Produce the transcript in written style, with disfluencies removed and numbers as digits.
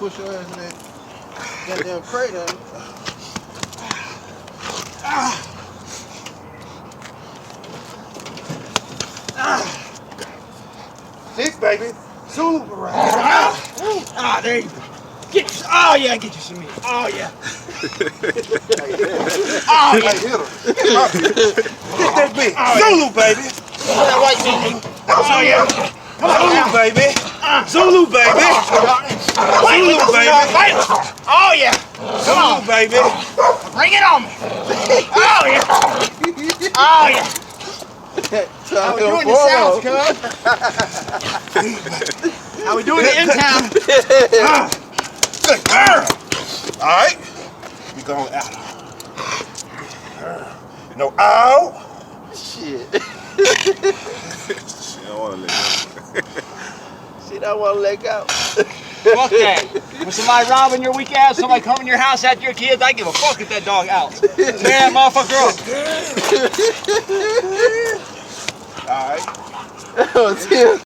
push your ass in that goddamn crate on. This baby, Zulu parade. There you go. Oh yeah, get you some meat. Oh yeah. Oh yeah. Hit him. Get that big. Zulu baby. That white meat. Oh yeah. Zulu baby. Zulu baby. Zulu baby. Oh yeah. Zulu baby. Bring it on me. Oh yeah. Oh yeah. How we doing in the South, cuz? How we doing it in town? Good girl. All right. We going out. No ow. Shit. She don't want to let go. She don't want to let go. Fuck that. When somebody robbing your weak ass, somebody coming to your house after your kids, I give a fuck if that dog out. Tear that motherfucker up. All right. Oh,